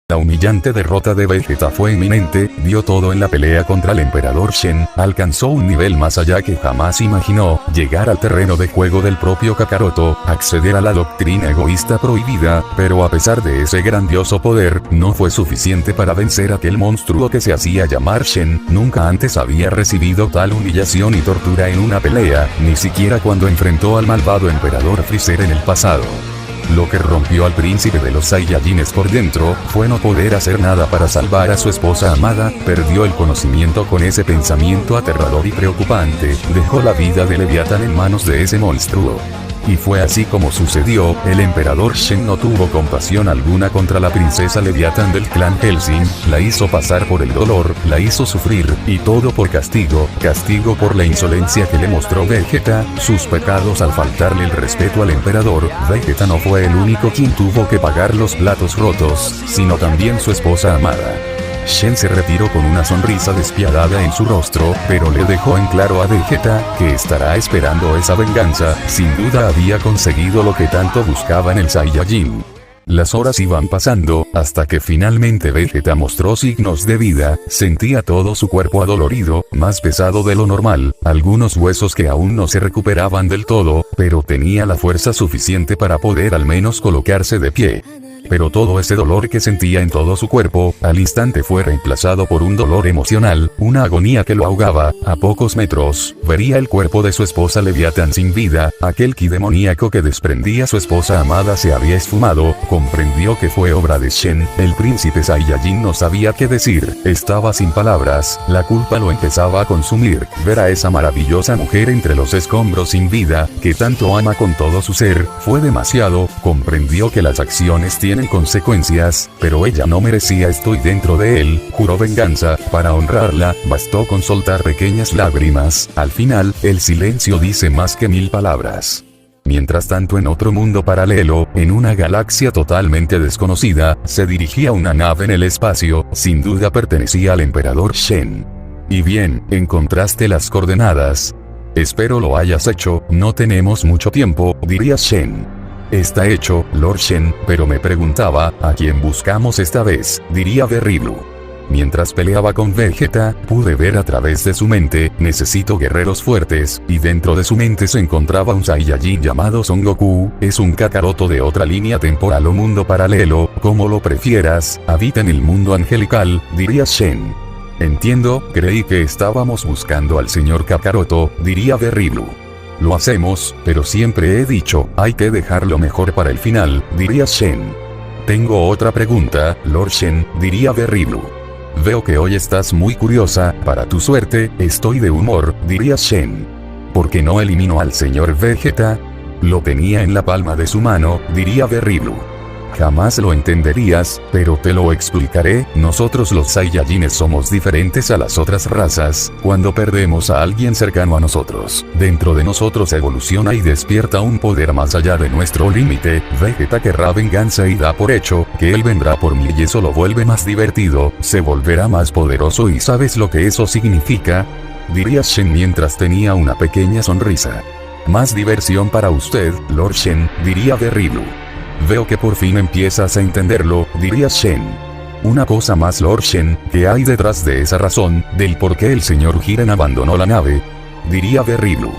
La humillante derrota de Vegeta fue inminente, dio todo en la pelea contra el emperador Shen, alcanzó un nivel más allá que jamás imaginó, llegar al terreno de juego del propio Kakaroto, acceder a la doctrina egoísta prohibida, pero a pesar de ese grandioso poder, no fue suficiente para vencer a aquel monstruo que se hacía llamar Shen. Nunca antes había recibido tal humillación y tortura en una pelea, ni siquiera cuando enfrentó al malvado emperador Freezer en el pasado. Lo que rompió al príncipe de los Saiyajines por dentro, fue no poder hacer nada para salvar a su esposa amada, perdió el conocimiento con ese pensamiento aterrador y preocupante, dejó la vida de Leviatán en manos de ese monstruo. Y fue así como sucedió, el emperador Shen no tuvo compasión alguna contra la princesa Leviatán del clan Hellsing, la hizo pasar por el dolor, la hizo sufrir, y todo por castigo por la insolencia que le mostró Vegeta, sus pecados al faltarle el respeto al emperador. Vegeta no fue el único quien tuvo que pagar los platos rotos, sino también su esposa amada. Shen se retiró con una sonrisa despiadada en su rostro, pero le dejó en claro a Vegeta, que estará esperando esa venganza. Sin duda había conseguido lo que tanto buscaba en el Saiyajin. Las horas iban pasando, hasta que finalmente Vegeta mostró signos de vida, sentía todo su cuerpo adolorido, más pesado de lo normal, algunos huesos que aún no se recuperaban del todo, pero tenía la fuerza suficiente para poder al menos colocarse de pie. Pero todo ese dolor que sentía en todo su cuerpo, al instante fue reemplazado por un dolor emocional, una agonía que lo ahogaba. A pocos metros, vería el cuerpo de su esposa Leviatán sin vida, aquel ki demoníaco que desprendía su esposa amada se había esfumado, comprendió que fue obra de Shen, el príncipe Saiyajin no sabía qué decir, estaba sin palabras, la culpa lo empezaba a consumir, ver a esa maravillosa mujer entre los escombros sin vida, que tanto ama con todo su ser, fue demasiado, comprendió que las acciones tienen consecuencias, pero ella no merecía esto y dentro de él, juró venganza, para honrarla, bastó con soltar pequeñas lágrimas, al final, el silencio dice más que 1000 palabras. Mientras tanto en otro mundo paralelo, en una galaxia totalmente desconocida, se dirigía una nave en el espacio, sin duda pertenecía al emperador Shen. Y bien, encontraste las coordenadas. Espero lo hayas hecho, no tenemos mucho tiempo, diría Shen. Está hecho, Lord Shen, pero me preguntaba, ¿a quién buscamos esta vez?, diría Berry Blue. Mientras peleaba con Vegeta, pude ver a través de su mente, necesito guerreros fuertes, y dentro de su mente se encontraba un Saiyajin llamado Son Goku, es un Kakaroto de otra línea temporal o mundo paralelo, como lo prefieras, habita en el mundo angelical, diría Shen. Entiendo, creí que estábamos buscando al señor Kakaroto, diría Berry Blue. Lo hacemos, pero siempre he dicho, hay que dejarlo mejor para el final, diría Shen. Tengo otra pregunta, Lord Shen, diría Berry Blue. Veo que hoy estás muy curiosa, para tu suerte, estoy de humor, diría Shen. ¿Por qué no eliminó al señor Vegeta? Lo tenía en la palma de su mano, diría Berry Blue. Jamás lo entenderías, pero te lo explicaré, nosotros los Saiyajines somos diferentes a las otras razas, cuando perdemos a alguien cercano a nosotros, dentro de nosotros evoluciona y despierta un poder más allá de nuestro límite, Vegeta querrá venganza y da por hecho, que él vendrá por mí y eso lo vuelve más divertido, se volverá más poderoso y ¿sabes lo que eso significa?, diría Shen mientras tenía una pequeña sonrisa. Más diversión para usted, Lord Shen, diría Berry Blue. Veo que por fin empiezas a entenderlo, diría Shen. Una cosa más Lord Shen, ¿qué hay detrás de esa razón, del por qué el señor Jiren abandonó la nave?, diría Berry Blue.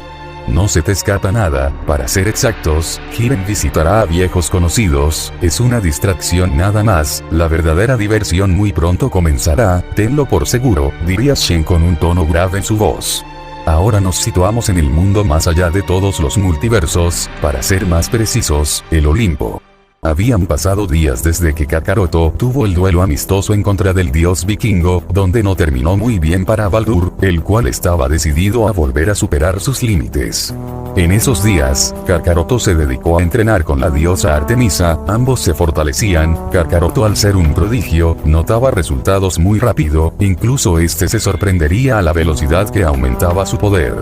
No se te escapa nada, para ser exactos, Jiren visitará a viejos conocidos, es una distracción nada más, la verdadera diversión muy pronto comenzará, tenlo por seguro, diría Shen con un tono grave en su voz. Ahora nos situamos en el mundo más allá de todos los multiversos, para ser más precisos, el Olimpo. Habían pasado días desde que Kakaroto tuvo el duelo amistoso en contra del dios vikingo, donde no terminó muy bien para Baldur, el cual estaba decidido a volver a superar sus límites. En esos días, Kakaroto se dedicó a entrenar con la diosa Artemisa, ambos se fortalecían, Kakaroto al ser un prodigio, notaba resultados muy rápido, incluso este se sorprendería a la velocidad que aumentaba su poder.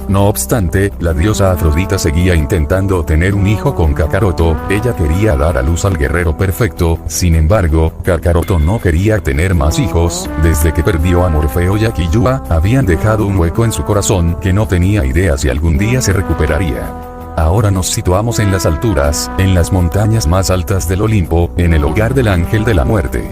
No obstante, la diosa Afrodita seguía intentando tener un hijo con Kakaroto, ella quería dar a luz al guerrero perfecto, sin embargo, Kakaroto no quería tener más hijos, desde que perdió a Morfeo y a Killua, habían dejado un hueco en su corazón que no tenía idea si algún día se recuperaría. Ahora nos situamos en las alturas, en las montañas más altas del Olimpo, en el hogar del ángel de la muerte.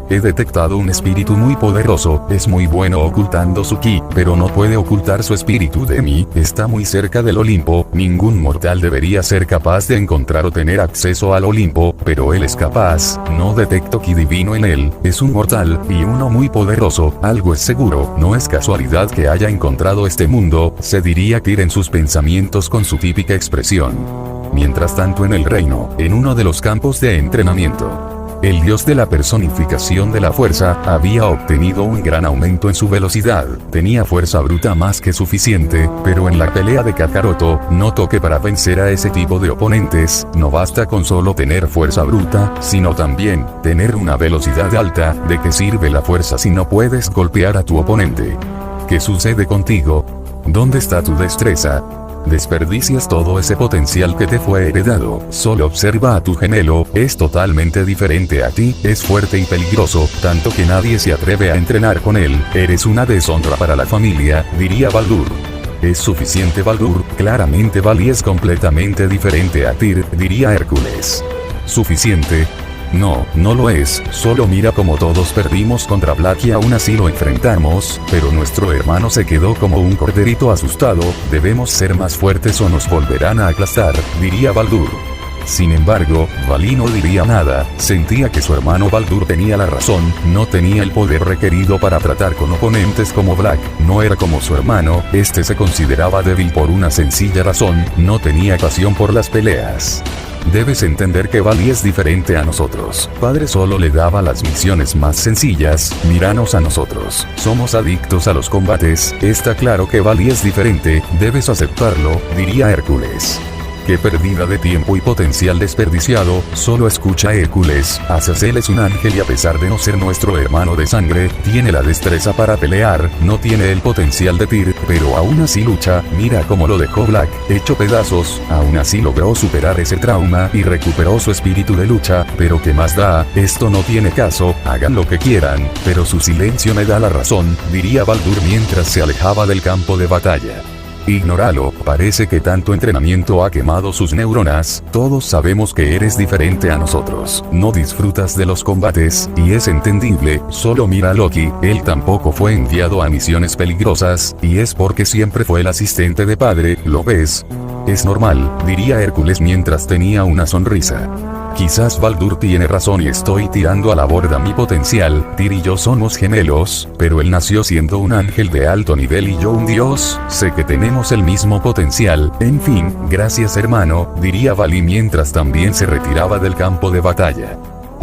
He detectado un espíritu muy poderoso, es muy bueno ocultando su ki, pero no puede ocultar su espíritu de mí, está muy cerca del Olimpo, ningún mortal debería ser capaz de encontrar o tener acceso al Olimpo, pero él es capaz, no detecto ki divino en él, es un mortal, y uno muy poderoso, algo es seguro, no es casualidad que haya encontrado este mundo, se diría Tyr en sus pensamientos con su típica expresión. Mientras tanto en el reino, en uno de los campos de entrenamiento, el dios de la personificación de la fuerza, había obtenido un gran aumento en su velocidad, tenía fuerza bruta más que suficiente, pero en la pelea de Kakaroto, notó que para vencer a ese tipo de oponentes, no basta con solo tener fuerza bruta, sino también, tener una velocidad alta, ¿de qué sirve la fuerza si no puedes golpear a tu oponente? ¿Qué sucede contigo? ¿Dónde está tu destreza? Desperdicias todo ese potencial que te fue heredado, solo observa a tu gemelo, es totalmente diferente a ti, es fuerte y peligroso, tanto que nadie se atreve a entrenar con él, eres una deshonra para la familia, diría Baldur. Es suficiente Baldur, claramente Vali es completamente diferente a Tyr, diría Hércules. ¿Suficiente? No, no lo es, solo mira como todos perdimos contra Black y aún así lo enfrentamos, pero nuestro hermano se quedó como un corderito asustado, debemos ser más fuertes o nos volverán a aplastar, diría Baldur. Sin embargo, Vali no diría nada, sentía que su hermano Baldur tenía la razón, no tenía el poder requerido para tratar con oponentes como Black, no era como su hermano, este se consideraba débil por una sencilla razón, no tenía pasión por las peleas. Debes entender que Vali es diferente a nosotros. Padre solo le daba las misiones más sencillas, míranos a nosotros. Somos adictos a los combates, está claro que Vali es diferente, debes aceptarlo, diría Hércules. Qué pérdida de tiempo y potencial desperdiciado, solo escucha a Hércules, Azazel es un ángel y a pesar de no ser nuestro hermano de sangre, tiene la destreza para pelear, no tiene el potencial de Tyr, pero aún así lucha, mira cómo lo dejó Black, hecho pedazos, aún así logró superar ese trauma y recuperó su espíritu de lucha, pero ¿qué más da? Esto no tiene caso, hagan lo que quieran, pero su silencio me da la razón, diría Baldur mientras se alejaba del campo de batalla. Ignóralo, parece que tanto entrenamiento ha quemado sus neuronas, todos sabemos que eres diferente a nosotros, no disfrutas de los combates, y es entendible, solo mira a Loki, él tampoco fue enviado a misiones peligrosas, y es porque siempre fue el asistente de padre, ¿lo ves? Es normal, diría Hércules mientras tenía una sonrisa. Quizás Baldur tiene razón y estoy tirando a la borda mi potencial, Tyr y yo somos gemelos, pero él nació siendo un ángel de alto nivel y yo un dios, sé que tenemos el mismo potencial, en fin, gracias hermano, diría Vali mientras también se retiraba del campo de batalla.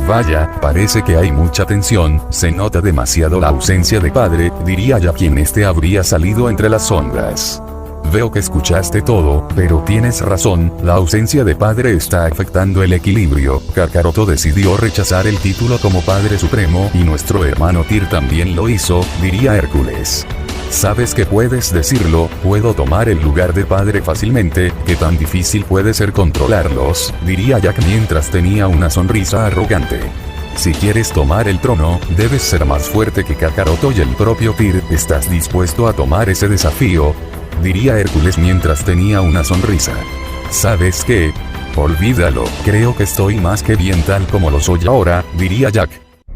Vaya, parece que hay mucha tensión, se nota demasiado la ausencia de padre, diría ya quien este habría salido entre las sombras. Veo que escuchaste todo, pero tienes razón, la ausencia de padre está afectando el equilibrio. Kakaroto decidió rechazar el título como padre supremo y nuestro hermano Tyr también lo hizo, diría Hércules. Sabes que puedes decirlo, puedo tomar el lugar de padre fácilmente, ¿qué tan difícil puede ser controlarlos? Diría Jack mientras tenía una sonrisa arrogante. Si quieres tomar el trono, debes ser más fuerte que Kakaroto y el propio Tyr, ¿estás dispuesto a tomar ese desafío? Diría Hércules mientras tenía una sonrisa. ¿Sabes qué? Olvídalo, creo que estoy más que bien tal como lo soy ahora, diría Jack.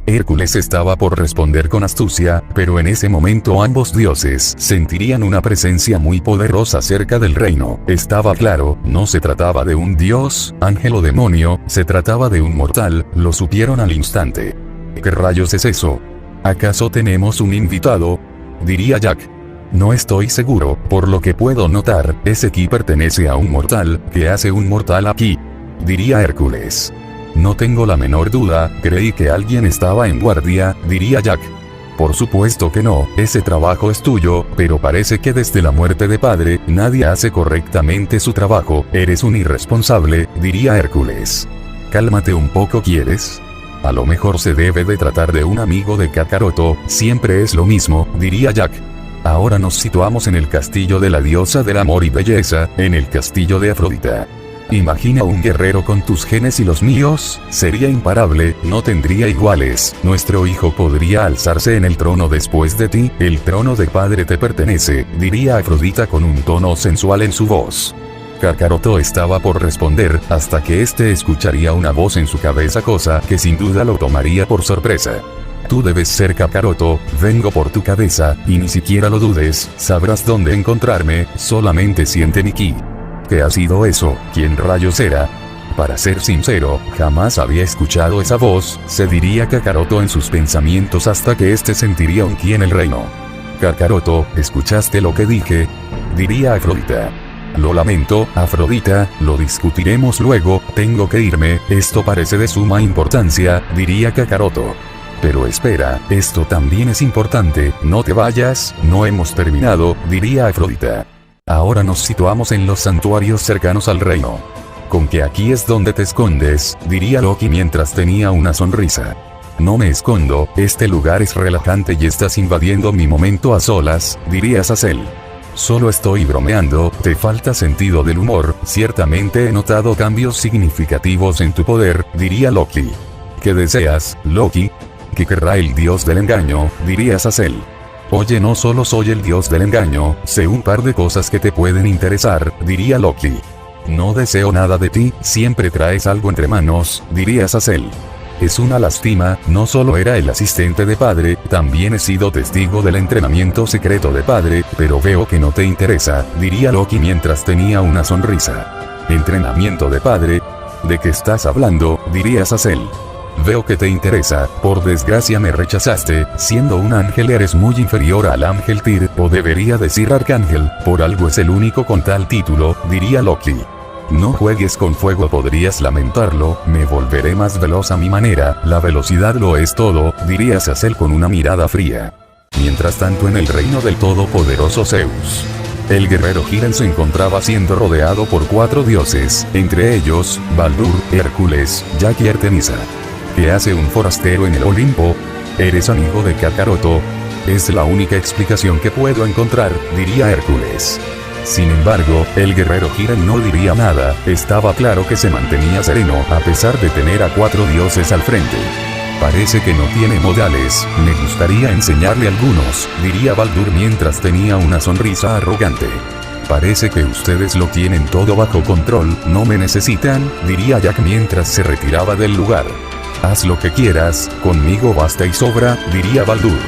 Hércules estaba por responder con astucia, pero en ese momento ambos dioses sentirían una presencia muy poderosa cerca del reino. Estaba claro, no se trataba de un dios, ángel o demonio, se trataba de un mortal, lo supieron al instante. ¿Qué rayos es eso? ¿Acaso tenemos un invitado? Diría Jack. No estoy seguro, por lo que puedo notar, ese ki pertenece a un mortal, ¿qué hace un mortal aquí? Diría Hércules. No tengo la menor duda, creí que alguien estaba en guardia, diría Jack. Por supuesto que no, ese trabajo es tuyo, pero parece que desde la muerte de padre, nadie hace correctamente su trabajo, eres un irresponsable, diría Hércules. Cálmate un poco, ¿quieres? A lo mejor se debe de tratar de un amigo de Kakaroto, siempre es lo mismo, diría Jack. Ahora nos situamos en el castillo de la diosa del amor y belleza, en el castillo de Afrodita. Imagina un guerrero con tus genes y los míos, sería imparable, no tendría iguales, nuestro hijo podría alzarse en el trono después de ti, el trono de padre te pertenece, diría Afrodita con un tono sensual en su voz. Kakaroto estaba por responder, hasta que éste escucharía una voz en su cabeza, cosa que sin duda lo tomaría por sorpresa. Tú debes ser Kakaroto, vengo por tu cabeza, y ni siquiera lo dudes, sabrás dónde encontrarme, solamente siente mi ki. ¿Qué ha sido eso? ¿Quién rayos era? Para ser sincero, jamás había escuchado esa voz, se diría Kakaroto en sus pensamientos hasta que éste sentiría un ki en el reino. Kakaroto, ¿escuchaste lo que dije? Diría Afrodita. Lo lamento, Afrodita, lo discutiremos luego, tengo que irme, esto parece de suma importancia, diría Kakaroto. Pero espera, esto también es importante, no te vayas, no hemos terminado, diría Afrodita. Ahora nos situamos en los santuarios cercanos al reino. Con que aquí es donde te escondes, diría Loki mientras tenía una sonrisa. No me escondo, este lugar es relajante y estás invadiendo mi momento a solas, diría Azazel. Solo estoy bromeando, te falta sentido del humor, ciertamente he notado cambios significativos en tu poder, diría Loki. ¿Qué deseas, Loki? ¿Qué querrá el dios del engaño? Diría Azazel. Oye, no solo soy el dios del engaño, sé un par de cosas que te pueden interesar, diría Loki. No deseo nada de ti, siempre traes algo entre manos, diría Azazel. Es una lástima, no solo era el asistente de padre, también he sido testigo del entrenamiento secreto de padre, pero veo que no te interesa, diría Loki mientras tenía una sonrisa. ¿Entrenamiento de padre? ¿De qué estás hablando? Diría Azazel. Veo que te interesa, por desgracia me rechazaste, siendo un ángel eres muy inferior al ángel Tyr, o debería decir arcángel, por algo es el único con tal título, diría Loki. No juegues con fuego, podrías lamentarlo, me volveré más veloz a mi manera, la velocidad lo es todo, diría Azazel con una mirada fría. Mientras tanto en el reino del todopoderoso Zeus. El guerrero Hiren se encontraba siendo rodeado por 4 dioses, entre ellos, Baldur, Hércules, Jack y Artemisa. ¿Qué hace un forastero en el Olimpo? ¿Eres amigo de Kakaroto? Es la única explicación que puedo encontrar, diría Hércules. Sin embargo, el guerrero Hiren no diría nada, estaba claro que se mantenía sereno a pesar de tener a 4 dioses al frente. Parece que no tiene modales, me gustaría enseñarle algunos, diría Baldur mientras tenía una sonrisa arrogante. Parece que ustedes lo tienen todo bajo control, no me necesitan, diría Jack mientras se retiraba del lugar. Haz lo que quieras, conmigo basta y sobra, diría Baldur.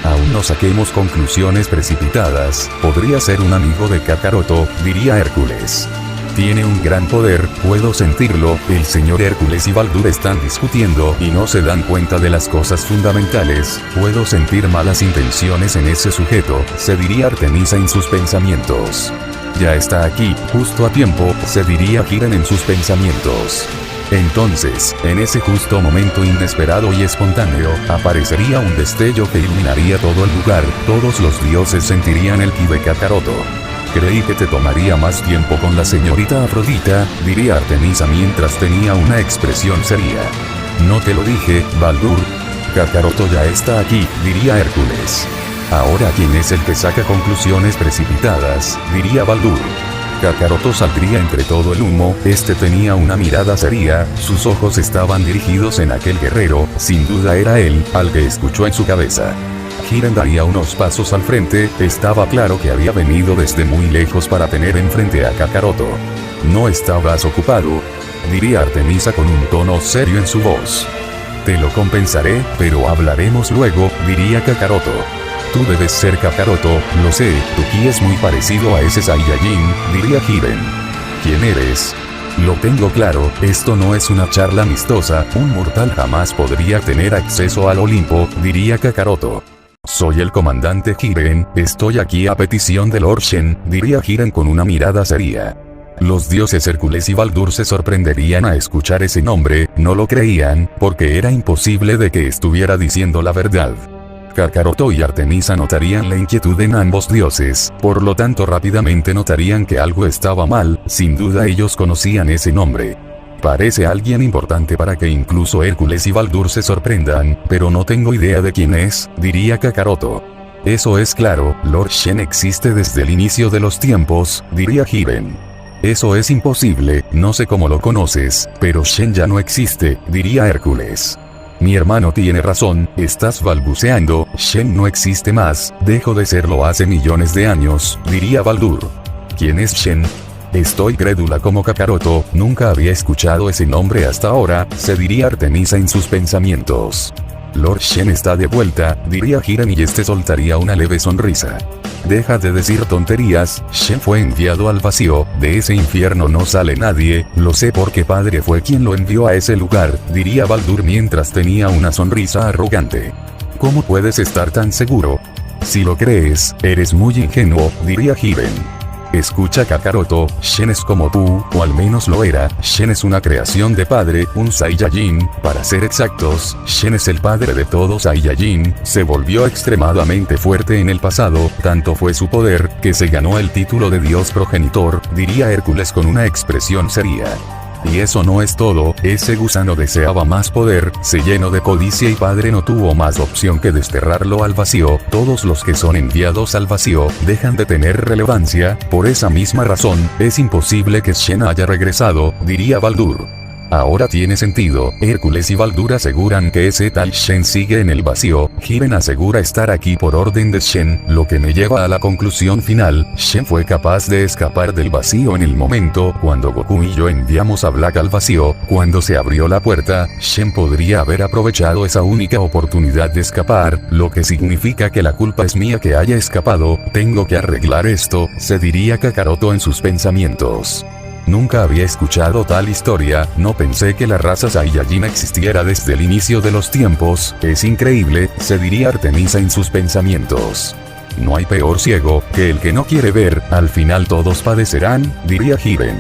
Aún no saquemos conclusiones precipitadas, podría ser un amigo de Kakaroto, diría Hércules. Tiene un gran poder, puedo sentirlo, el señor Hércules y Baldur están discutiendo y no se dan cuenta de las cosas fundamentales, puedo sentir malas intenciones en ese sujeto, se diría Artemisa en sus pensamientos. Ya está aquí, justo a tiempo, se diría Hiren en sus pensamientos. Entonces, en ese justo momento inesperado y espontáneo, aparecería un destello que iluminaría todo el lugar, todos los dioses sentirían el ki de Kakaroto. Creí que te tomaría más tiempo con la señorita Afrodita, diría Artemisa mientras tenía una expresión seria. No te lo dije, Baldur. Kakaroto ya está aquí, diría Hércules. Ahora ¿quién es el que saca conclusiones precipitadas? Diría Baldur. Kakaroto saldría entre todo el humo, este tenía una mirada seria, sus ojos estaban dirigidos en aquel guerrero, sin duda era él, al que escuchó en su cabeza. Hiren daría unos pasos al frente, estaba claro que había venido desde muy lejos para tener enfrente a Kakaroto. ¿No estabas ocupado? Diría Artemisa con un tono serio en su voz. Te lo compensaré, pero hablaremos luego, diría Kakaroto. Tú debes ser Kakaroto, lo sé, tu ki es muy parecido a ese Saiyajin, diría Hiren. ¿Quién eres? Lo tengo claro, esto no es una charla amistosa, un mortal jamás podría tener acceso al Olimpo, diría Kakaroto. Soy el comandante Hiren, estoy aquí a petición de Lord Shen, diría Hiren con una mirada seria. Los dioses Hércules y Baldur se sorprenderían a escuchar ese nombre, no lo creían, porque era imposible de que estuviera diciendo la verdad. Kakaroto y Artemisa notarían la inquietud en ambos dioses, por lo tanto rápidamente notarían que algo estaba mal, sin duda ellos conocían ese nombre. Parece alguien importante para que incluso Hércules y Baldur se sorprendan, pero no tengo idea de quién es, diría Kakaroto. Eso es claro, Lord Shen existe desde el inicio de los tiempos, diría Jiren. Eso es imposible, no sé cómo lo conoces, pero Shen ya no existe, diría Hércules. Mi hermano tiene razón, estás balbuceando, Shen no existe más, dejó de serlo hace millones de años, diría Baldur. ¿Quién es Shen? Estoy crédula como Kakaroto, nunca había escuchado ese nombre hasta ahora, se diría Artemisa en sus pensamientos. Lord Shen está de vuelta, diría Jiren y este soltaría una leve sonrisa. Deja de decir tonterías, Shen fue enviado al vacío, de ese infierno no sale nadie, lo sé porque padre fue quien lo envió a ese lugar, diría Baldur mientras tenía una sonrisa arrogante. ¿Cómo puedes estar tan seguro? Si lo crees, eres muy ingenuo, diría Jiren. Escucha Kakaroto, Shen es como tú, o al menos lo era, Shen es una creación de padre, un Saiyajin, para ser exactos, Shen es el padre de todos Saiyajin, se volvió extremadamente fuerte en el pasado, tanto fue su poder, que se ganó el título de Dios progenitor, diría Hércules con una expresión seria. Y eso no es todo, ese gusano deseaba más poder, se llenó de codicia y padre no tuvo más opción que desterrarlo al vacío, todos los que son enviados al vacío, dejan de tener relevancia, por esa misma razón, es imposible que Shen haya regresado, diría Baldur. Ahora tiene sentido, Hércules y Baldur aseguran que ese tal Shen sigue en el vacío, Jiren asegura estar aquí por orden de Shen, lo que me lleva a la conclusión final, Shen fue capaz de escapar del vacío en el momento cuando Goku y yo enviamos a Black al vacío, cuando se abrió la puerta, Shen podría haber aprovechado esa única oportunidad de escapar, lo que significa que la culpa es mía que haya escapado, tengo que arreglar esto, se diría Kakaroto en sus pensamientos. Nunca había escuchado tal historia, no pensé que la raza Saiyajin existiera desde el inicio de los tiempos, es increíble, se diría Artemisa en sus pensamientos. No hay peor ciego que el que no quiere ver, al final todos padecerán, diría Jiren.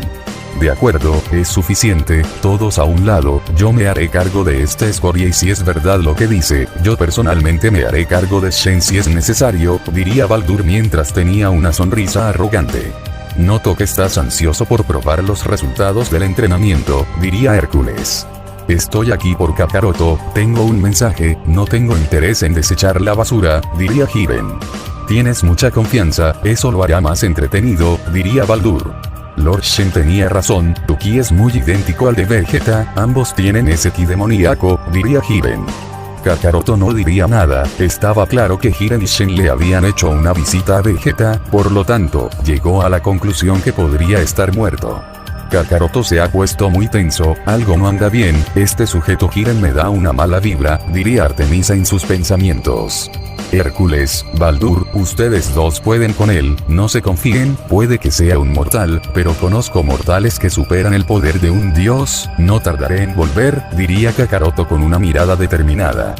De acuerdo, es suficiente, todos a un lado, yo me haré cargo de esta escoria y si es verdad lo que dice, yo personalmente me haré cargo de Shen si es necesario, diría Baldur mientras tenía una sonrisa arrogante. Noto que estás ansioso por probar los resultados del entrenamiento, diría Hércules. Estoy aquí por Kakaroto, tengo un mensaje, no tengo interés en desechar la basura, diría Jiren. Tienes mucha confianza, eso lo hará más entretenido, diría Baldur. Lord Shen tenía razón, tu ki es muy idéntico al de Vegeta, ambos tienen ese ki demoníaco, diría Jiren. Kakaroto no diría nada, estaba claro que Jiren y Shen le habían hecho una visita a Vegeta, por lo tanto, llegó a la conclusión que podría estar muerto. Kakaroto se ha puesto muy tenso, algo no anda bien, este sujeto Jiren me da una mala vibra, diría Artemisa en sus pensamientos. Hércules, Baldur, ustedes dos pueden con él, no se confíen, puede que sea un mortal, pero conozco mortales que superan el poder de un dios, no tardaré en volver, diría Kakaroto con una mirada determinada.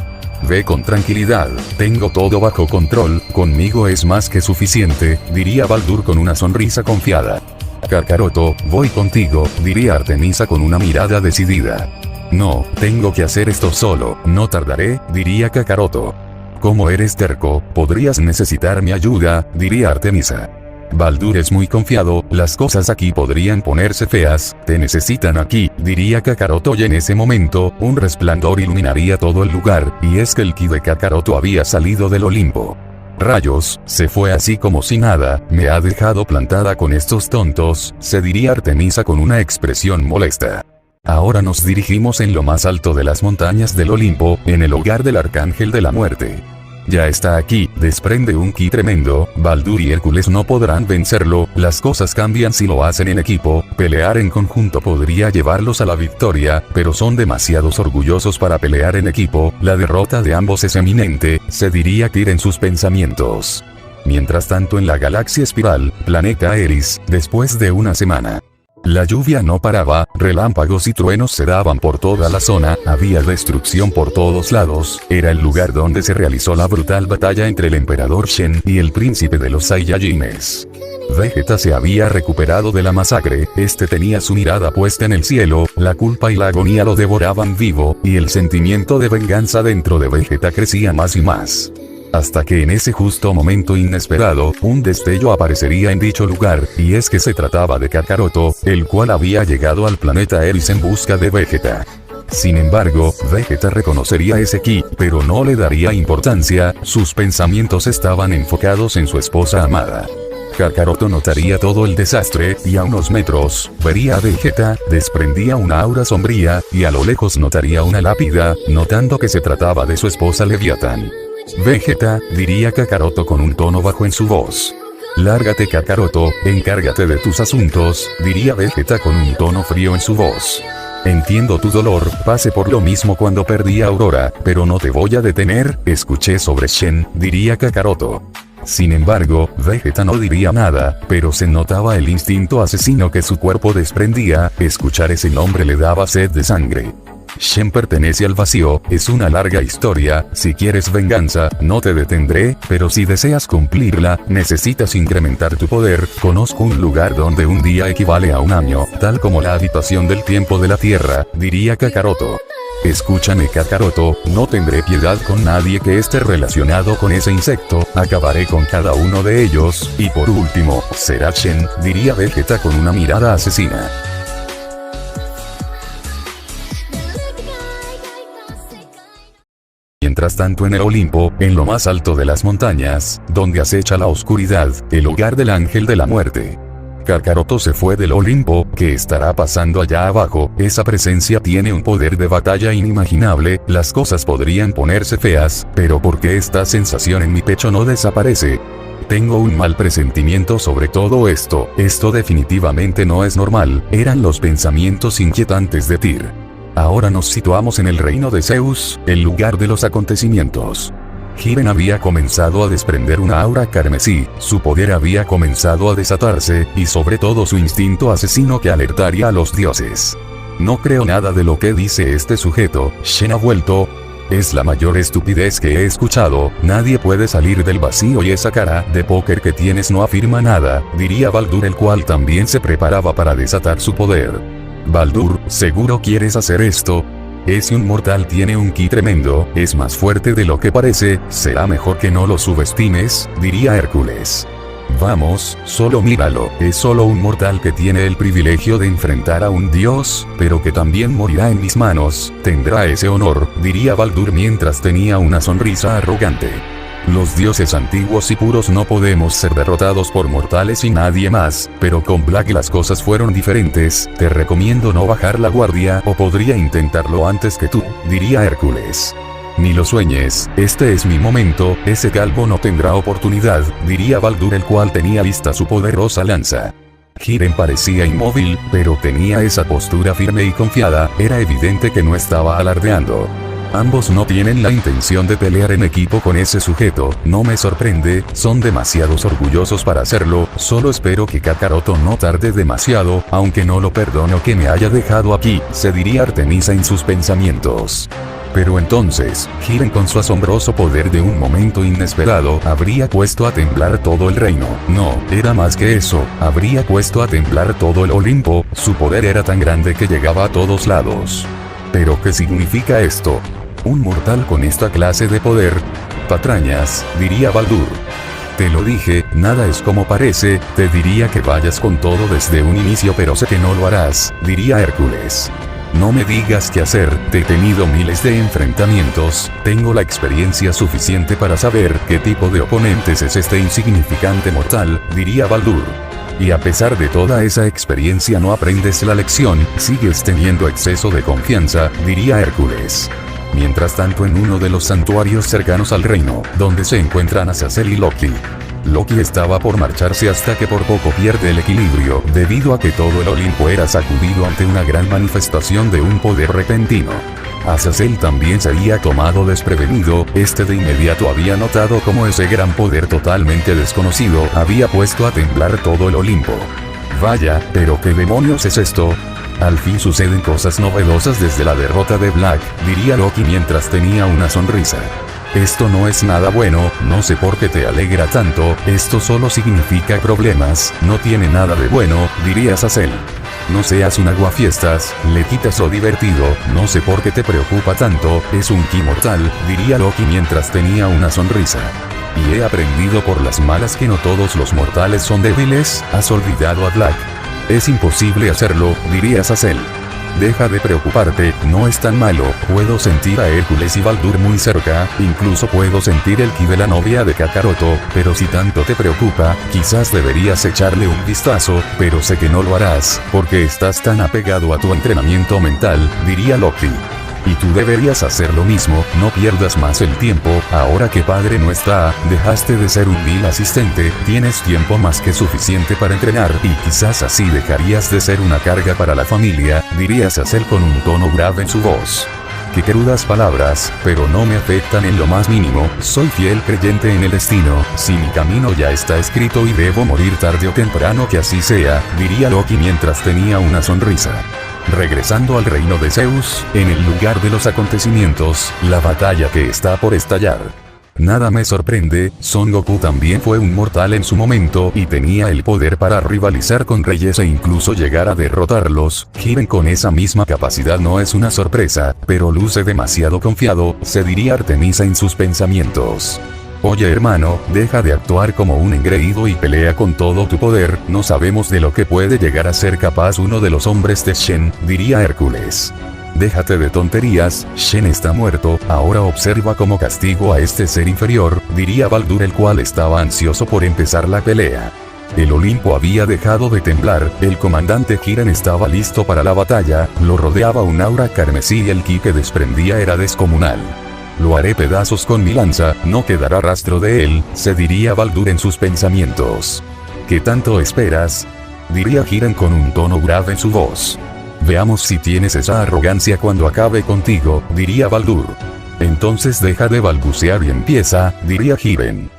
Ve con tranquilidad, tengo todo bajo control, conmigo es más que suficiente, diría Baldur con una sonrisa confiada. Kakaroto, voy contigo, diría Artemisa con una mirada decidida. No, tengo que hacer esto solo, no tardaré, diría Kakaroto. Como eres terco, podrías necesitar mi ayuda, diría Artemisa. Baldur es muy confiado, las cosas aquí podrían ponerse feas, te necesitan aquí, diría Kakaroto y en ese momento, un resplandor iluminaría todo el lugar, y es que el ki de Kakaroto había salido del Olimpo. Rayos, se fue así como si nada, me ha dejado plantada con estos tontos, se diría Artemisa con una expresión molesta. Ahora nos dirigimos en lo más alto de las montañas del Olimpo, en el hogar del Arcángel de la Muerte. Ya está aquí, desprende un ki tremendo, Baldur y Hércules no podrán vencerlo, las cosas cambian si lo hacen en equipo, pelear en conjunto podría llevarlos a la victoria, pero son demasiados orgullosos para pelear en equipo, la derrota de ambos es eminente, se diría Kir en sus pensamientos. Mientras tanto en la galaxia espiral, planeta Eris, después de una semana. La lluvia no paraba, relámpagos y truenos se daban por toda la zona, había destrucción por todos lados, era el lugar donde se realizó la brutal batalla entre el emperador Shen y el príncipe de los Saiyajines. Vegeta se había recuperado de la masacre, este tenía su mirada puesta en el cielo, la culpa y la agonía lo devoraban vivo, y el sentimiento de venganza dentro de Vegeta crecía más y más. Hasta que en ese justo momento inesperado, un destello aparecería en dicho lugar, y es que se trataba de Kakaroto, el cual había llegado al planeta Eris en busca de Vegeta. Sin embargo, Vegeta reconocería ese ki, pero no le daría importancia, sus pensamientos estaban enfocados en su esposa amada. Kakaroto notaría todo el desastre, y a unos metros, vería a Vegeta, desprendía una aura sombría, y a lo lejos notaría una lápida, notando que se trataba de su esposa Leviatán. Vegeta, diría Kakaroto con un tono bajo en su voz. Lárgate Kakaroto, encárgate de tus asuntos, diría Vegeta con un tono frío en su voz. Entiendo tu dolor, pasé por lo mismo cuando perdí a Aurora, pero no te voy a detener, escuché sobre Shen, diría Kakaroto. Sin embargo, Vegeta no diría nada, pero se notaba el instinto asesino que su cuerpo desprendía, escuchar ese nombre le daba sed de sangre. Shen pertenece al vacío, es una larga historia, si quieres venganza, no te detendré, pero si deseas cumplirla, necesitas incrementar tu poder, conozco un lugar donde un día equivale a un año, tal como la habitación del tiempo de la Tierra, diría Kakaroto. Escúchame Kakaroto, no tendré piedad con nadie que esté relacionado con ese insecto, acabaré con cada uno de ellos, y por último, será Shen, diría Vegeta con una mirada asesina. Mientras tanto en el Olimpo, en lo más alto de las montañas, donde acecha la oscuridad, el hogar del ángel de la muerte. Kakaroto se fue del Olimpo, ¿qué estará pasando allá abajo? Esa presencia tiene un poder de batalla inimaginable, las cosas podrían ponerse feas, pero ¿por qué esta sensación en mi pecho no desaparece? Tengo un mal presentimiento sobre todo esto definitivamente no es normal, eran los pensamientos inquietantes de Tyr. Ahora nos situamos en el reino de Zeus, el lugar de los acontecimientos. Jiren había comenzado a desprender una aura carmesí, su poder había comenzado a desatarse, y sobre todo su instinto asesino que alertaría a los dioses. No creo nada de lo que dice este sujeto, Shen ha vuelto. Es la mayor estupidez que he escuchado, nadie puede salir del vacío y esa cara de póker que tienes no afirma nada, diría Baldur el cual también se preparaba para desatar su poder. Baldur, ¿seguro quieres hacer esto? Ese un mortal tiene un ki tremendo, es más fuerte de lo que parece, será mejor que no lo subestimes, diría Hércules. Vamos, solo míralo, es solo un mortal que tiene el privilegio de enfrentar a un dios, pero que también morirá en mis manos, tendrá ese honor, diría Baldur mientras tenía una sonrisa arrogante. Los dioses antiguos y puros no podemos ser derrotados por mortales y nadie más, pero con Black las cosas fueron diferentes, te recomiendo no bajar la guardia o podría intentarlo antes que tú, diría Hércules. Ni lo sueñes, este es mi momento, ese calvo no tendrá oportunidad, diría Baldur el cual tenía lista su poderosa lanza. Jiren parecía inmóvil, pero tenía esa postura firme y confiada, era evidente que no estaba alardeando. Ambos no tienen la intención de pelear en equipo con ese sujeto, no me sorprende, son demasiados orgullosos para hacerlo, solo espero que Kakaroto no tarde demasiado, aunque no lo perdono que me haya dejado aquí, se diría Artemisa en sus pensamientos. Pero entonces, Jiren con su asombroso poder de un momento inesperado, habría puesto a temblar todo el reino, no, era más que eso, habría puesto a temblar todo el Olimpo, su poder era tan grande que llegaba a todos lados. ¿Pero qué significa esto? ¿Un mortal con esta clase de poder? Patrañas, diría Baldur. Te lo dije, nada es como parece, te diría que vayas con todo desde un inicio pero sé que no lo harás, diría Hércules. No me digas qué hacer, te he tenido miles de enfrentamientos, tengo la experiencia suficiente para saber qué tipo de oponentes es este insignificante mortal, diría Baldur. Y a pesar de toda esa experiencia no aprendes la lección, sigues teniendo exceso de confianza, diría Hércules. Mientras tanto en uno de los santuarios cercanos al reino, donde se encuentran Azazel y Loki. Loki estaba por marcharse hasta que por poco pierde el equilibrio, debido a que todo el Olimpo era sacudido ante una gran manifestación de un poder repentino. Azazel también se había tomado desprevenido, de inmediato había notado cómo ese gran poder totalmente desconocido había puesto a temblar todo el Olimpo. Vaya, pero ¿qué demonios es esto? Al fin suceden cosas novedosas desde la derrota de Black, diría Loki mientras tenía una sonrisa. Esto no es nada bueno, no sé por qué te alegra tanto, esto solo significa problemas, no tiene nada de bueno, diría Azazel. No seas un aguafiestas, le quitas lo divertido, no sé por qué te preocupa tanto, es un ki mortal, diría Loki mientras tenía una sonrisa. Y he aprendido por las malas que no todos los mortales son débiles, ¿has olvidado a Black? Es imposible hacerlo, diría Azazel. deja de preocuparte, no es tan malo, puedo sentir a Hércules y Baldur muy cerca, incluso puedo sentir el ki de la novia de Kakaroto, pero si tanto te preocupa, quizás deberías echarle un vistazo, pero sé que no lo harás, porque estás tan apegado a tu entrenamiento mental, diría Loki. Y tú deberías hacer lo mismo, no pierdas más el tiempo, ahora que padre no está, dejaste de ser un vil asistente, tienes tiempo más que suficiente para entrenar y quizás así dejarías de ser una carga para la familia, diría Azazel con un tono grave en su voz. Qué crudas palabras, pero no me afectan en lo más mínimo, soy fiel creyente en el destino, si mi camino ya está escrito y debo morir tarde o temprano que así sea, diría Loki mientras tenía una sonrisa. Regresando al reino de Zeus, en el lugar de los acontecimientos, la batalla que está por estallar. Nada me sorprende, Son Goku también fue un mortal en su momento y tenía el poder para rivalizar con reyes e incluso llegar a derrotarlos, Jiren con esa misma capacidad no es una sorpresa, pero luce demasiado confiado, se diría Artemisa en sus pensamientos. Oye hermano, deja de actuar como un engreído y pelea con todo tu poder, no sabemos de lo que puede llegar a ser capaz uno de los hombres de Shen, diría Hércules. Déjate de tonterías, Shen está muerto, ahora observa como castigo a este ser inferior, diría Baldur el cual estaba ansioso por empezar la pelea. El Olimpo había dejado de temblar, el comandante Jiren estaba listo para la batalla, lo rodeaba un aura carmesí y el ki que desprendía era descomunal. Lo haré pedazos con mi lanza, no quedará rastro de él, se diría Baldur en sus pensamientos. ¿Qué tanto esperas? Diría Jiren con un tono grave en su voz. Veamos si tienes esa arrogancia cuando acabe contigo, diría Baldur. Entonces deja de balbucear y empieza, diría Jiren.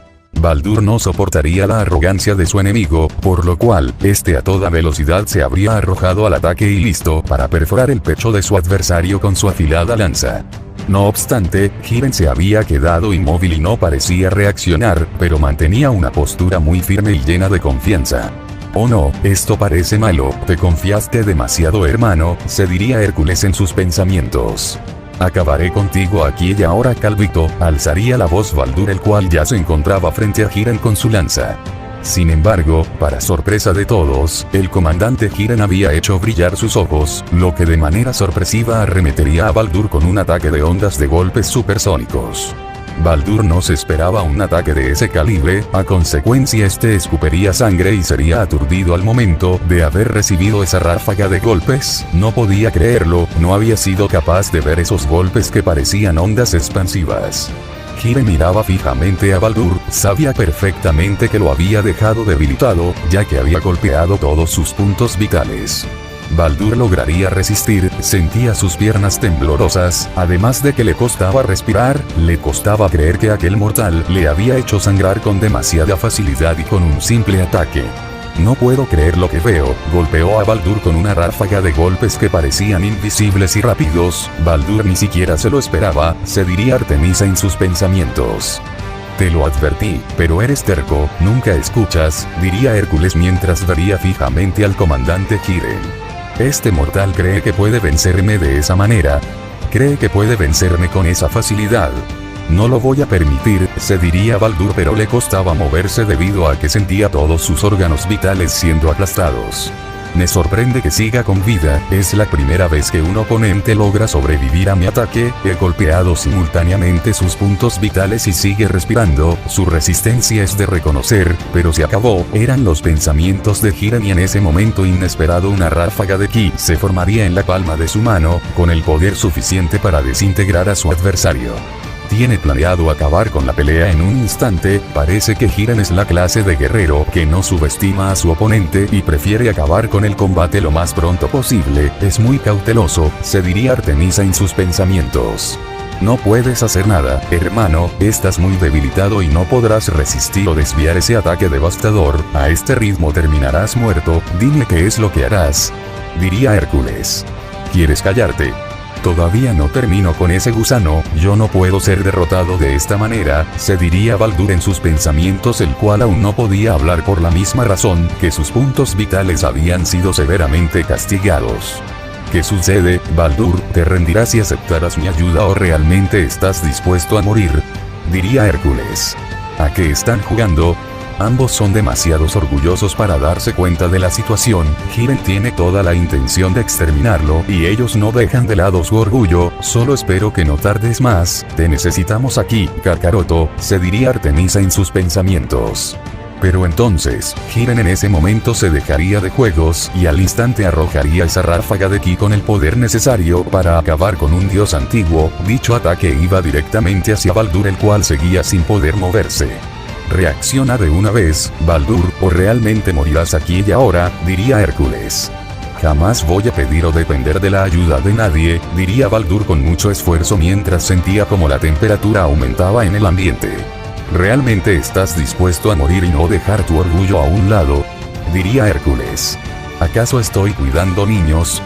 Baldur no soportaría la arrogancia de su enemigo, por lo cual, este a toda velocidad se habría arrojado al ataque y listo para perforar el pecho de su adversario con su afilada lanza. No obstante, Jiren se había quedado inmóvil y no parecía reaccionar, pero mantenía una postura muy firme y llena de confianza. Oh no, esto parece malo, te confiaste demasiado hermano, se diría Hércules en sus pensamientos. Acabaré contigo aquí y ahora calvito, alzaría la voz Baldur el cual ya se encontraba frente a Jiren con su lanza. Sin embargo, para sorpresa de todos, el comandante Jiren había hecho brillar sus ojos, lo que de manera sorpresiva arremetería a Baldur con un ataque de ondas de golpes supersónicos. Baldur no se esperaba un ataque de ese calibre, a consecuencia este escupiría sangre y sería aturdido al momento de haber recibido esa ráfaga de golpes, no podía creerlo, no había sido capaz de ver esos golpes que parecían ondas expansivas. Jiren miraba fijamente a Baldur, sabía perfectamente que lo había dejado debilitado, ya que había golpeado todos sus puntos vitales. Baldur lograría resistir, sentía sus piernas temblorosas, además de que le costaba respirar, le costaba creer que aquel mortal le había hecho sangrar con demasiada facilidad y con un simple ataque. No puedo creer lo que veo, golpeó a Baldur con una ráfaga de golpes que parecían invisibles y rápidos, Baldur ni siquiera se lo esperaba, se diría Artemisa en sus pensamientos. Te lo advertí, pero eres terco, nunca escuchas, diría Hércules mientras vería fijamente al comandante Jiren. Este mortal cree que puede vencerme de esa manera. Cree que puede vencerme con esa facilidad. No lo voy a permitir, se diría Baldur, pero le costaba moverse debido a que sentía todos sus órganos vitales siendo aplastados. Me sorprende que siga con vida, es la primera vez que un oponente logra sobrevivir a mi ataque, he golpeado simultáneamente sus puntos vitales y sigue respirando, su resistencia es de reconocer, pero se acabó, eran los pensamientos de Jiren y en ese momento inesperado una ráfaga de ki se formaría en la palma de su mano, con el poder suficiente para desintegrar a su adversario. Tiene planeado acabar con la pelea en un instante, parece que Jiren es la clase de guerrero que no subestima a su oponente y prefiere acabar con el combate lo más pronto posible, es muy cauteloso, se diría Artemisa en sus pensamientos. No puedes hacer nada, hermano, estás muy debilitado y no podrás resistir o desviar ese ataque devastador, a este ritmo terminarás muerto, dime qué es lo que harás. Diría Hércules. ¿Quieres callarte? Todavía no termino con ese gusano, yo no puedo ser derrotado de esta manera, se diría Baldur en sus pensamientos, el cual aún no podía hablar por la misma razón que sus puntos vitales habían sido severamente castigados. ¿Qué sucede, Baldur? ¿Te rendirás y aceptarás mi ayuda o realmente estás dispuesto a morir? Diría Hércules. ¿A qué están jugando? Ambos son demasiados orgullosos para darse cuenta de la situación. Jiren tiene toda la intención de exterminarlo y ellos no dejan de lado su orgullo. Solo espero que no tardes más, te necesitamos aquí, Kakaroto, se diría Artemisa en sus pensamientos. Pero entonces, Jiren en ese momento se dejaría de juegos y al instante arrojaría esa ráfaga de ki con el poder necesario para acabar con un dios antiguo. Dicho ataque iba directamente hacia Baldur, el cual seguía sin poder moverse. Reacciona de una vez, Baldur, o realmente morirás aquí y ahora, diría Hércules. Jamás voy a pedir o depender de la ayuda de nadie, diría Baldur con mucho esfuerzo mientras sentía como la temperatura aumentaba en el ambiente. ¿Realmente estás dispuesto a morir y no dejar tu orgullo a un lado? Diría Hércules. ¿Acaso estoy cuidando niños?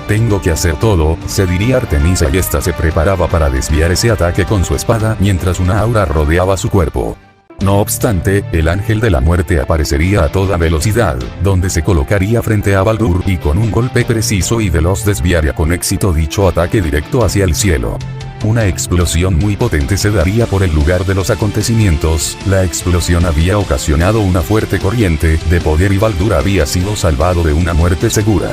Tengo que hacer todo, se diría Artemisa y ésta se preparaba para desviar ese ataque con su espada mientras una aura rodeaba su cuerpo. No obstante, el ángel de la muerte aparecería a toda velocidad, donde se colocaría frente a Baldur y con un golpe preciso y veloz desviaría con éxito dicho ataque directo hacia el cielo. Una explosión muy potente se daría por el lugar de los acontecimientos. La explosión había ocasionado una fuerte corriente de poder y Baldur había sido salvado de una muerte segura.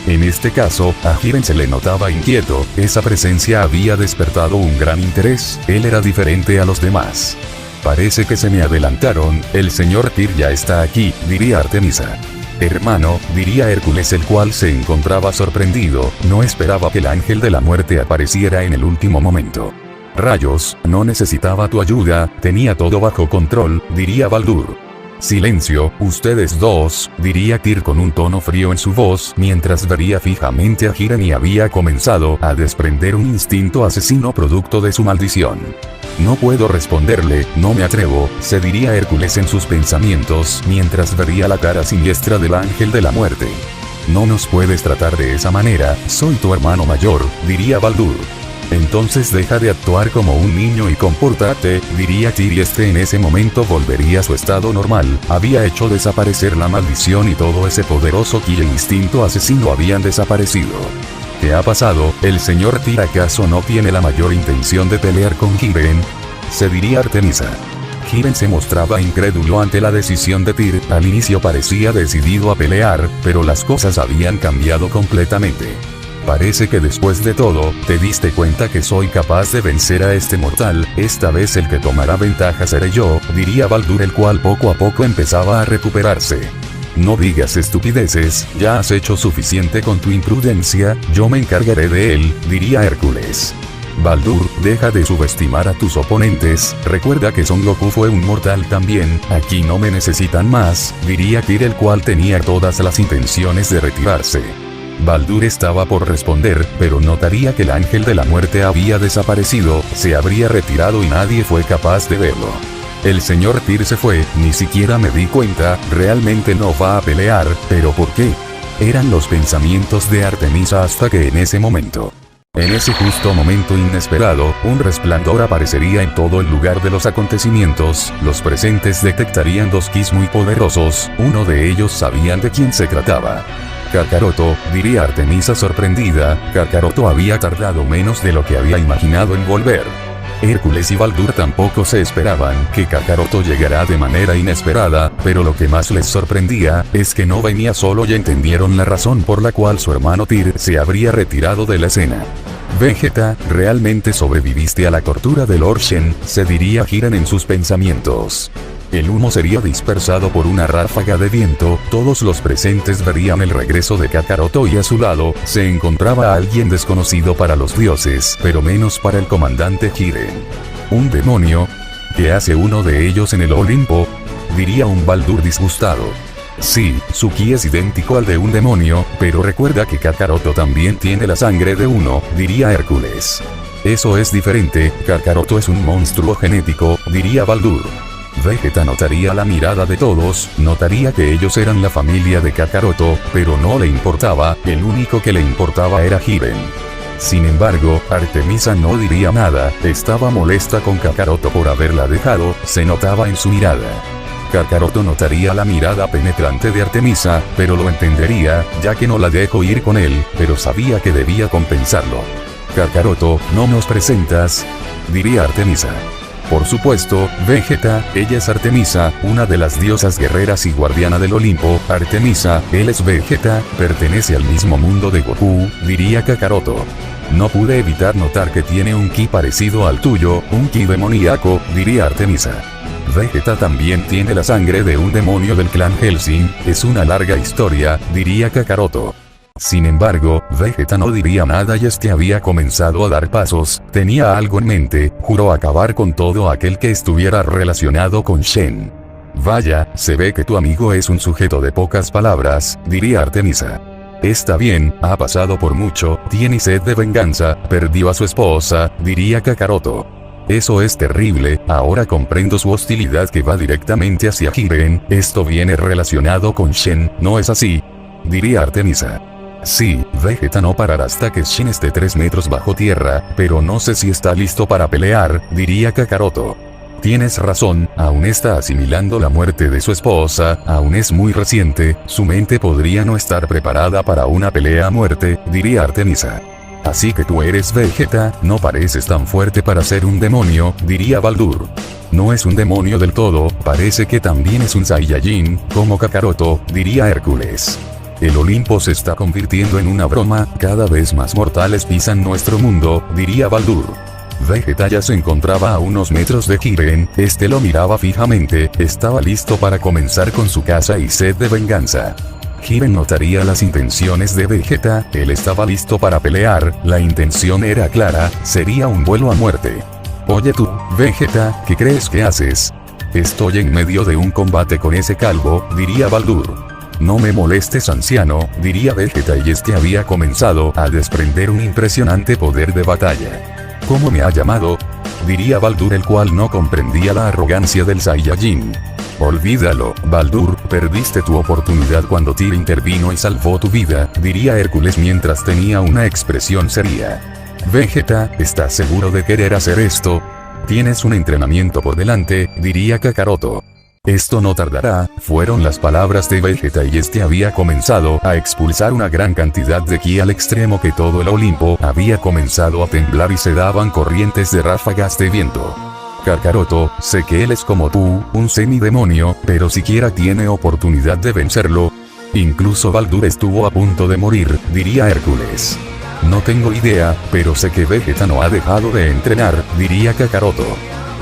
En este caso, a Jiren se le notaba inquieto, esa presencia había despertado un gran interés, él era diferente a los demás. Parece que se me adelantaron, el señor Tyr ya está aquí, diría Artemisa. Hermano, diría Hércules, el cual se encontraba sorprendido, no esperaba que el ángel de la muerte apareciera en el último momento. Rayos, no necesitaba tu ayuda, tenía todo bajo control, diría Baldur. Silencio, ustedes dos, diría Tyr con un tono frío en su voz, mientras veía fijamente a Jiren y había comenzado a desprender un instinto asesino producto de su maldición. No puedo responderle, no me atrevo, se diría Hércules en sus pensamientos mientras vería la cara siniestra del ángel de la muerte. No nos puedes tratar de esa manera, soy tu hermano mayor, diría Baldur. Entonces deja de actuar como un niño y compórtate, diría Tyr y este en ese momento volvería a su estado normal, había hecho desaparecer la maldición y todo ese poderoso ki e instinto asesino habían desaparecido. ¿Qué ha pasado? ¿El señor Tyr acaso no tiene la mayor intención de pelear con Jiren? Se diría Artemisa. Jiren se mostraba incrédulo ante la decisión de Tyr, al inicio parecía decidido a pelear, pero las cosas habían cambiado completamente. Parece que después de todo, te diste cuenta que soy capaz de vencer a este mortal, esta vez el que tomará ventaja seré yo, diría Baldur, el cual poco a poco empezaba a recuperarse. No digas estupideces, ya has hecho suficiente con tu imprudencia, yo me encargaré de él, diría Hércules. Baldur, deja de subestimar a tus oponentes, recuerda que Son Goku fue un mortal también, aquí no me necesitan más, diría Tyr, el cual tenía todas las intenciones de retirarse. Baldur estaba por responder, pero notaría que el ángel de la muerte había desaparecido, se habría retirado y nadie fue capaz de verlo. El señor Tyr se fue, ni siquiera me di cuenta, realmente no va a pelear, pero ¿por qué? Eran los pensamientos de Artemisa hasta que en ese momento. En ese justo momento inesperado, un resplandor aparecería en todo el lugar de los acontecimientos, los presentes detectarían dos kis muy poderosos, uno de ellos sabían de quién se trataba. Kakaroto, diría Artemisa sorprendida, Kakaroto había tardado menos de lo que había imaginado en volver. Hércules y Baldur tampoco se esperaban que Kakaroto llegara de manera inesperada, pero lo que más les sorprendía es que no venía solo y entendieron la razón por la cual su hermano Tyr se habría retirado de la escena. Vegeta, realmente sobreviviste a la tortura de Lord Shen, se diría Jiren en sus pensamientos. El humo sería dispersado por una ráfaga de viento, todos los presentes verían el regreso de Kakaroto y a su lado, se encontraba alguien desconocido para los dioses, pero menos para el comandante Jiren. ¿Un demonio? ¿Qué hace uno de ellos en el Olimpo? Diría un Baldur disgustado. Sí, su ki es idéntico al de un demonio, pero recuerda que Kakaroto también tiene la sangre de uno, diría Hércules. Eso es diferente, Kakaroto es un monstruo genético, diría Baldur. Vegeta notaría la mirada de todos, notaría que ellos eran la familia de Kakaroto, pero no le importaba, el único que le importaba era Jiren. Sin embargo, Artemisa no diría nada, estaba molesta con Kakaroto por haberla dejado, se notaba en su mirada. Kakaroto notaría la mirada penetrante de Artemisa, pero lo entendería, ya que no la dejó ir con él, pero sabía que debía compensarlo. Kakaroto, ¿no nos presentas? Diría Artemisa. Por supuesto, Vegeta, ella es Artemisa, una de las diosas guerreras y guardiana del Olimpo. Artemisa, él es Vegeta, pertenece al mismo mundo de Goku, diría Kakaroto. No pude evitar notar que tiene un ki parecido al tuyo, un ki demoníaco, diría Artemisa. Vegeta también tiene la sangre de un demonio del clan Hellsing, es una larga historia, diría Kakaroto. Sin embargo, Vegeta no diría nada y había comenzado a dar pasos, tenía algo en mente, juró acabar con todo aquel que estuviera relacionado con Shen. Vaya, se ve que tu amigo es un sujeto de pocas palabras, diría Artemisa. Está bien, ha pasado por mucho, tiene sed de venganza, perdió a su esposa, diría Kakaroto. Eso es terrible, ahora comprendo su hostilidad que va directamente hacia Jiren, esto viene relacionado con Shen, ¿no es así? Diría Artemisa. Sí, Vegeta no parará hasta que Shen esté 3 metros bajo tierra, pero no sé si está listo para pelear, diría Kakaroto. Tienes razón, aún está asimilando la muerte de su esposa, aún es muy reciente, su mente podría no estar preparada para una pelea a muerte, diría Artemisa. Así que tú eres Vegeta, no pareces tan fuerte para ser un demonio, diría Baldur. No es un demonio del todo, parece que también es un Saiyajin, como Kakaroto, diría Hércules. El Olimpo se está convirtiendo en una broma, cada vez más mortales pisan nuestro mundo, diría Baldur. Vegeta ya se encontraba a unos metros de Jiren, este lo miraba fijamente, estaba listo para comenzar con su caza y sed de venganza. Jiren notaría las intenciones de Vegeta, él estaba listo para pelear, la intención era clara, sería un vuelo a muerte. Oye tú, Vegeta, ¿qué crees que haces? Estoy en medio de un combate con ese calvo, diría Baldur. No me molestes anciano, diría Vegeta y había comenzado a desprender un impresionante poder de batalla. ¿Cómo me ha llamado? Diría Baldur, el cual no comprendía la arrogancia del Saiyajin. Olvídalo, Baldur, perdiste tu oportunidad cuando Tyr intervino y salvó tu vida, diría Hércules mientras tenía una expresión seria. Vegeta, ¿estás seguro de querer hacer esto? Tienes un entrenamiento por delante, diría Kakaroto. Esto no tardará, fueron las palabras de Vegeta y había comenzado a expulsar una gran cantidad de ki al extremo que todo el Olimpo había comenzado a temblar y se daban corrientes de ráfagas de viento. Kakaroto, sé que él es como tú, un semidemonio, pero siquiera tiene oportunidad de vencerlo. Incluso Baldur estuvo a punto de morir, diría Hércules. No tengo idea, pero sé que Vegeta no ha dejado de entrenar, diría Kakaroto.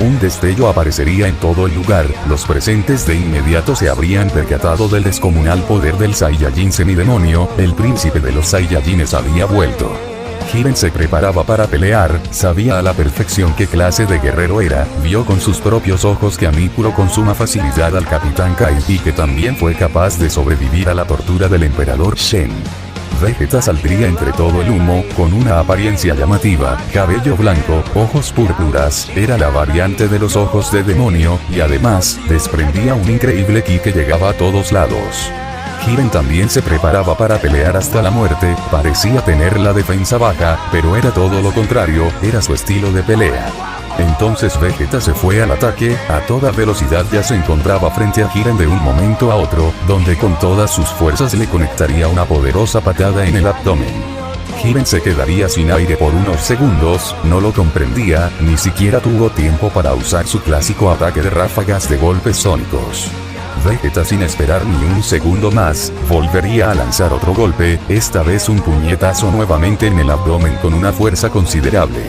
Un destello aparecería en todo el lugar, los presentes de inmediato se habrían percatado del descomunal poder del Saiyajin semidemonio, el príncipe de los Saiyajines había vuelto. Jiren se preparaba para pelear, sabía a la perfección qué clase de guerrero era, vio con sus propios ojos que Amipuro con suma facilidad al Capitán Kai y que también fue capaz de sobrevivir a la tortura del emperador Shen. Vegeta saldría entre todo el humo, con una apariencia llamativa, cabello blanco, ojos púrpuras, era la variante de los ojos de demonio, y además, desprendía un increíble ki que llegaba a todos lados. Jiren también se preparaba para pelear hasta la muerte, parecía tener la defensa baja, pero era todo lo contrario, era su estilo de pelea. Entonces Vegeta se fue al ataque, a toda velocidad ya se encontraba frente a Jiren de un momento a otro, donde con todas sus fuerzas le conectaría una poderosa patada en el abdomen. Jiren se quedaría sin aire por unos segundos, no lo comprendía, ni siquiera tuvo tiempo para usar su clásico ataque de ráfagas de golpes sónicos. Vegeta sin esperar ni un segundo más, volvería a lanzar otro golpe, esta vez un puñetazo nuevamente en el abdomen con una fuerza considerable.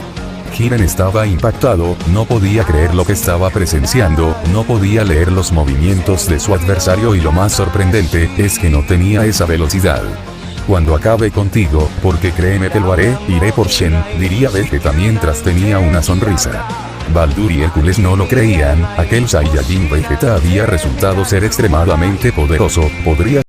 Jiren estaba impactado, no podía creer lo que estaba presenciando, no podía leer los movimientos de su adversario y lo más sorprendente es que no tenía esa velocidad. Cuando acabe contigo, porque créeme que lo haré, iré por Shen, diría Vegeta mientras tenía una sonrisa. Baldur y Hércules no lo creían, aquel Saiyajin Vegeta había resultado ser extremadamente poderoso, podría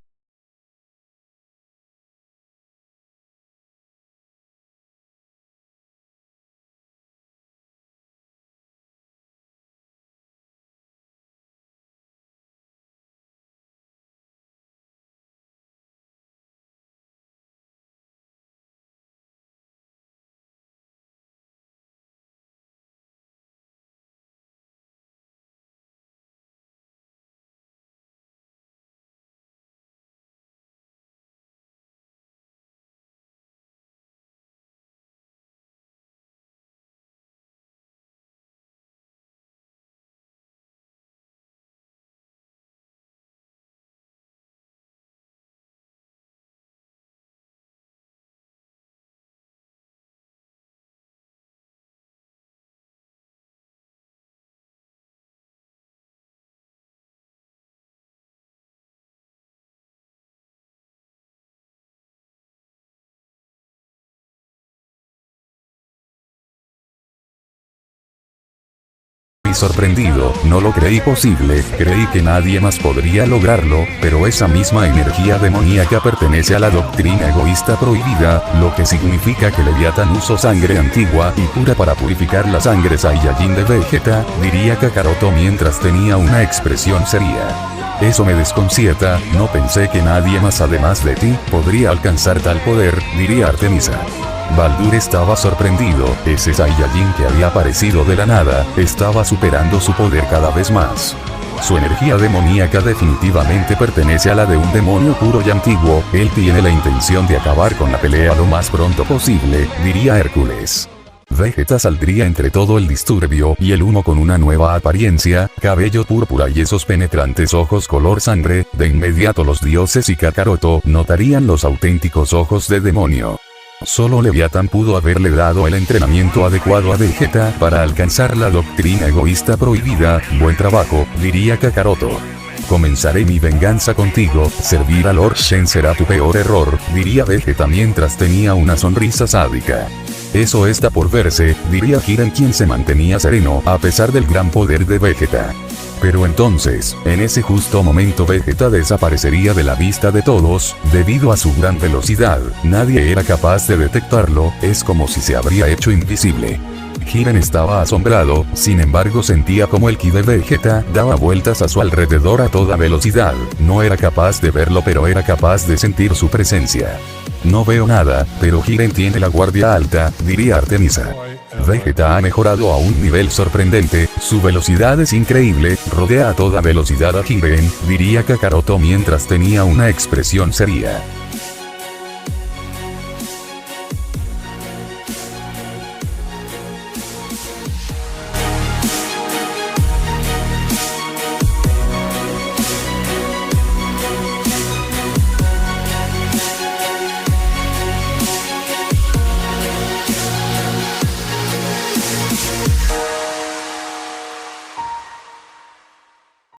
sorprendido, no lo creí posible, creí que nadie más podría lograrlo, pero esa misma energía demoníaca pertenece a la doctrina egoísta prohibida, lo que significa que Leviatán usó sangre antigua y pura para purificar la sangre Saiyajin de Vegeta, diría Kakaroto mientras tenía una expresión seria. Eso me desconcierta, no pensé que nadie más además de ti, podría alcanzar tal poder, diría Artemisa. Baldur estaba sorprendido, ese Saiyajin que había aparecido de la nada, estaba superando su poder cada vez más. Su energía demoníaca definitivamente pertenece a la de un demonio puro y antiguo, él tiene la intención de acabar con la pelea lo más pronto posible, diría Hércules. Vegeta saldría entre todo el disturbio y el humo con una nueva apariencia, cabello púrpura y esos penetrantes ojos color sangre, de inmediato los dioses y Kakaroto notarían los auténticos ojos de demonio. Solo Leviatán pudo haberle dado el entrenamiento adecuado a Vegeta para alcanzar la doctrina egoísta prohibida, buen trabajo, diría Kakaroto. Comenzaré mi venganza contigo, servir a Lord Shen será tu peor error, diría Vegeta mientras tenía una sonrisa sádica. Eso está por verse, diría Jiren quien se mantenía sereno a pesar del gran poder de Vegeta. Pero entonces, en ese justo momento Vegeta desaparecería de la vista de todos, debido a su gran velocidad, nadie era capaz de detectarlo, es como si se habría hecho invisible. Jiren estaba asombrado, sin embargo sentía como el ki de Vegeta daba vueltas a su alrededor a toda velocidad, no era capaz de verlo pero era capaz de sentir su presencia. No veo nada, pero Jiren tiene la guardia alta, diría Artemisa. Vegeta ha mejorado a un nivel sorprendente, su velocidad es increíble, rodea a toda velocidad a Jiren, diría Kakaroto mientras tenía una expresión seria.